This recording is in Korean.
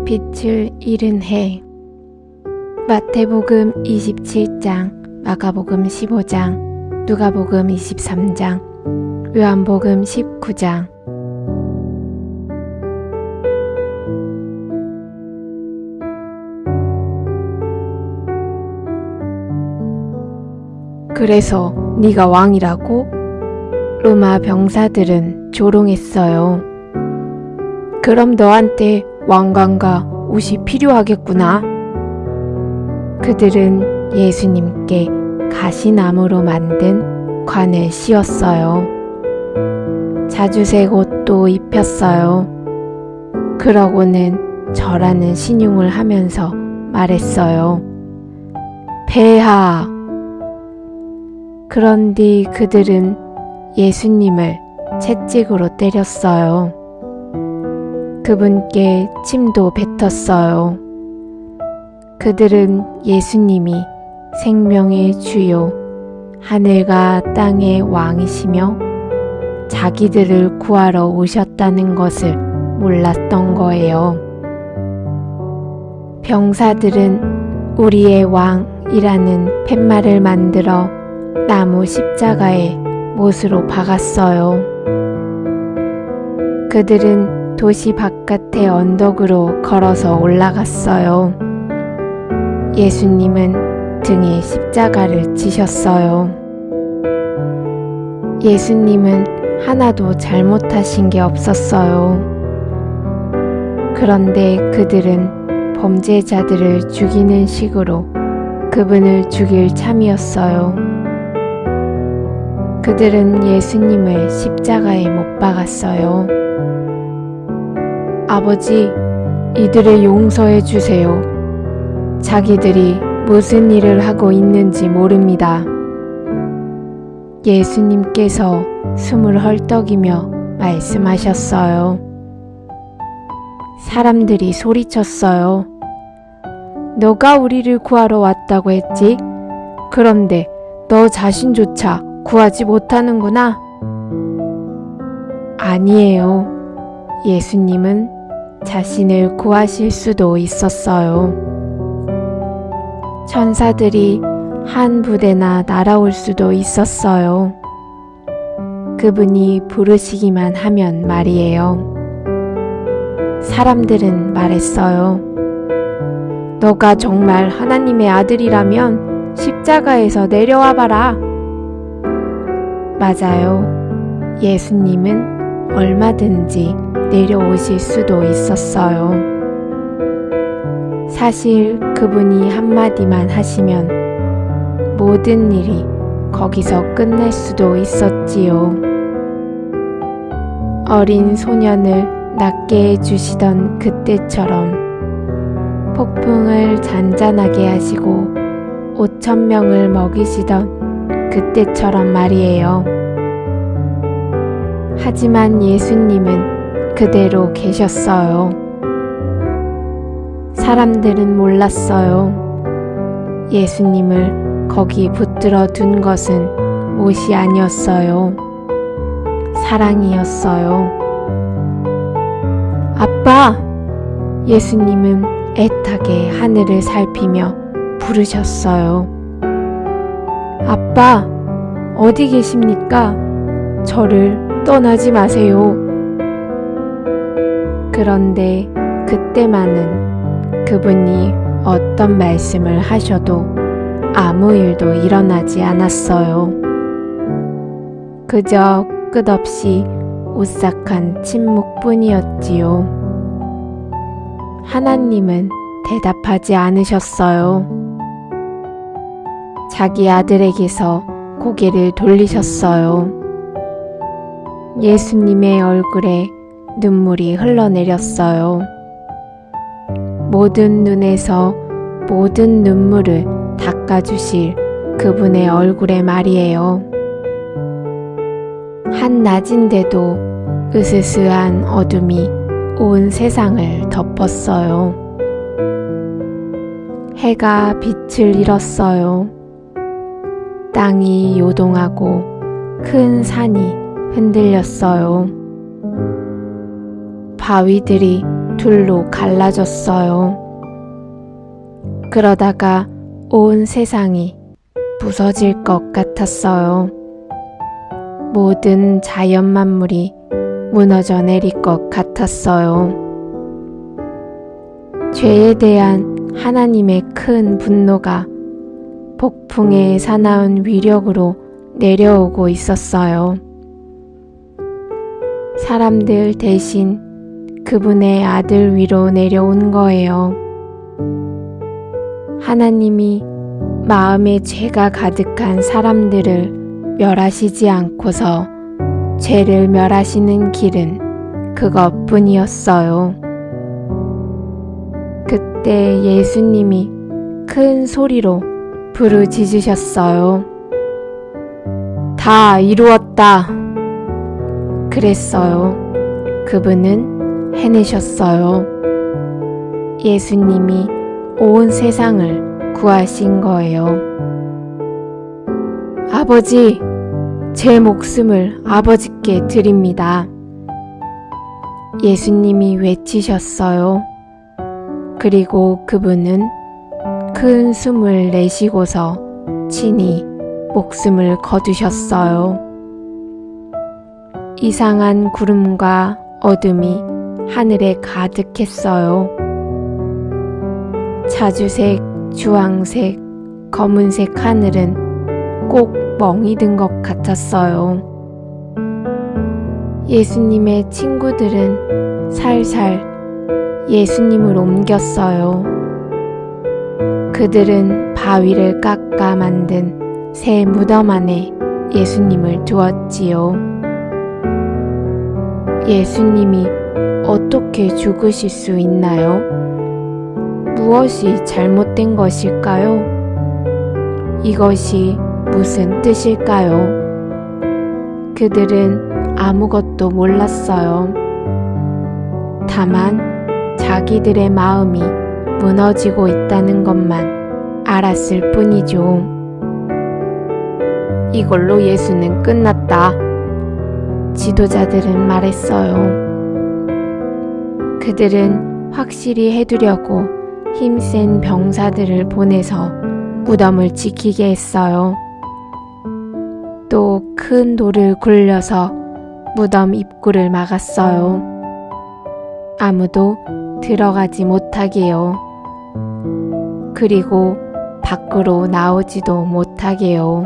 빛을 잃은 해. 마태복음 27장, 마가복음 15장, 누가복음 23장, 요한복음 19장. 그래서 네가 왕이라고? 로마 병사들은 조롱했어요. 그럼 너한테 왕관과 옷이 필요하겠구나. 그들은 예수님께 가시나무로 만든 관을 씌웠어요. 자주색 옷도 입혔어요. 그러고는 절하는 신용을 하면서 말했어요. 폐하! 그런 뒤 그들은 예수님을 채찍으로 때렸어요. 그분께 침도 뱉었어요. 그들은 예수님이 생명의 주요, 하늘과 땅의 왕이시며 자기들을 구하러 오셨다는 것을 몰랐던 거예요. 병사들은 우리의 왕이라는 팻말을 만들어 나무 십자가에 못으로 박았어요. 그들은 도시 바깥의 언덕으로 걸어서 올라갔어요. 예수님은 등에 십자가를 지셨어요. 예수님은 하나도 잘못하신 게 없었어요. 그런데 그들은 범죄자들을 죽이는 식으로 그분을 죽일 참이었어요. 그들은 예수님을 십자가에 못 박았어요. 아버지, 이들을 용서해 주세요. 자기들이 무슨 일을 하고 있는지 모릅니다. 예수님께서 숨을 헐떡이며 말씀하셨어요. 사람들이 소리쳤어요. 너가 우리를 구하러 왔다고 했지? 그런데 너 자신조차 구하지 못하는구나. 아니에요. 예수님은 자신을 구하실 수도 있었어요. 천사들이 한 부대나 날아올 수도 있었어요. 그분이 부르시기만 하면 말이에요. 사람들은 말했어요. 너가 정말 하나님의 아들이라면 십자가에서 내려와 봐라. 맞아요. 예수님은 얼마든지 내려오실 수도 있었어요. 사실 그분이 한마디만 하시면 모든 일이 거기서 끝날 수도 있었지요. 어린 소년을 낫게 해주시던 그때처럼 폭풍을 잔잔하게 하시고 5,000명을 먹이시던 그때처럼 말이에요. 하지만 예수님은 그대로 계셨어요. 사람들은 몰랐어요. 예수님을 거기 붙들어 둔 것은 못이 아니었어요. 사랑이었어요. 아빠! 예수님은 애타게 하늘을 살피며 부르셨어요. 아빠! 어디 계십니까? 저를 떠나지 마세요. 그런데 그때만은 그분이 어떤 말씀을 하셔도 아무 일도 일어나지 않았어요. 그저 끝없이 오싹한 침묵뿐이었지요. 하나님은 대답하지 않으셨어요. 자기 아들에게서 고개를 돌리셨어요. 예수님의 얼굴에 눈물이 흘러내렸어요. 모든 눈에서 모든 눈물을 닦아주실 그분의 얼굴에 말이에요. 한낮인데도 으스스한 어둠이 온 세상을 덮었어요. 해가 빛을 잃었어요. 땅이 요동하고 큰 산이 흔들렸어요. 바위들이 둘로 갈라졌어요. 그러다가 온 세상이 부서질 것 같았어요. 모든 자연 만물이 무너져 내릴 것 같았어요. 죄에 대한 하나님의 큰 분노가 폭풍의 사나운 위력으로 내려오고 있었어요. 사람들 대신 그분의 아들 위로 내려온 거예요. 하나님이 마음에 죄가 가득한 사람들을 멸하시지 않고서 죄를 멸하시는 길은 그것뿐이었어요. 그때 예수님이 큰 소리로 부르짖으셨어요. 다 이루었다. 그랬어요. 그분은 해내셨어요. 예수님이 온 세상을 구하신 거예요. 아버지, 제 목숨을 아버지께 드립니다. 예수님이 외치셨어요. 그리고 그분은 큰 숨을 내쉬고서 친히 목숨을 거두셨어요. 이상한 구름과 어둠이 하늘에 가득했어요. 자주색, 주황색, 검은색 하늘은 꼭 멍이 든 것 같았어요. 예수님의 친구들은 살살 예수님을 옮겼어요. 그들은 바위를 깎아 만든 새 무덤 안에 예수님을 두었지요. 예수님이 어떻게 죽으실 수 있나요? 무엇이 잘못된 것일까요? 이것이 무슨 뜻일까요? 그들은 아무것도 몰랐어요. 다만 자기들의 마음이 무너지고 있다는 것만 알았을 뿐이죠. 이걸로 예수는 끝났다. 지도자들은 말했어요. 그들은 확실히 해두려고 힘센 병사들을 보내서 무덤을 지키게 했어요. 또 큰 돌을 굴려서 무덤 입구를 막았어요. 아무도 들어가지 못하게요. 그리고 밖으로 나오지도 못하게요.